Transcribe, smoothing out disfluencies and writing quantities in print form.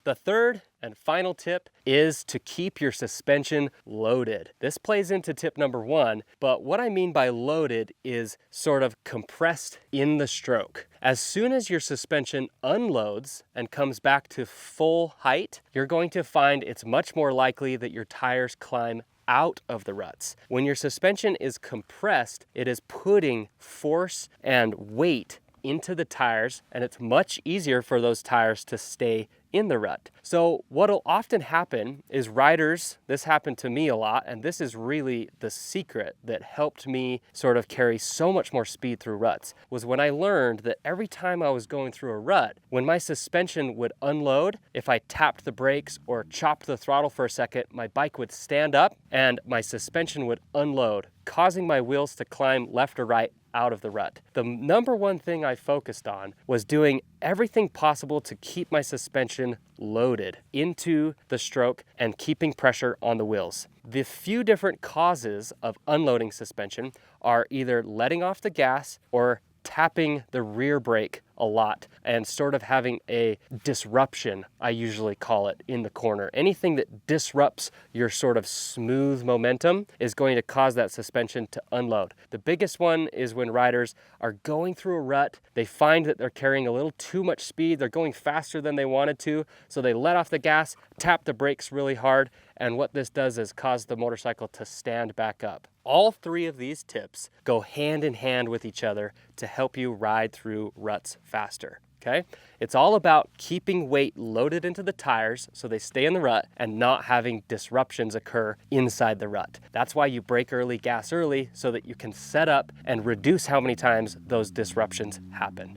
The third and final tip is to keep your suspension loaded. This plays into tip number 1, but what I mean by loaded is sort of compressed in the stroke. As soon as your suspension unloads and comes back to full height, you're going to find it's much more likely that your tires climb out of the ruts. When your suspension is compressed, it is putting force and weight into the tires, and it's much easier for those tires to stay in the rut. So what'll often happen is riders, this happened to me a lot, and this is really the secret that helped me sort of carry so much more speed through ruts, was when I learned that every time I was going through a rut, when my suspension would unload, if I tapped the brakes or chopped the throttle for a second, my bike would stand up and my suspension would unload, causing my wheels to climb left or right out of the rut. The number one thing I focused on was doing everything possible to keep my suspension loaded into the stroke and keeping pressure on the wheels. The few different causes of unloading suspension are either letting off the gas or tapping the rear brake a lot and sort of having a disruption, I usually call it, in the corner. Anything that disrupts your sort of smooth momentum is going to cause that suspension to unload. The biggest one is when riders are going through a rut, they find that they're carrying a little too much speed, they're going faster than they wanted to, so they let off the gas, tap the brakes really hard, and what this does is cause the motorcycle to stand back up. All three of these tips go hand in hand with each other to help you ride through ruts faster, okay? It's all about keeping weight loaded into the tires so they stay in the rut and not having disruptions occur inside the rut. That's why you brake early, gas early, so that you can set up and reduce how many times those disruptions happen.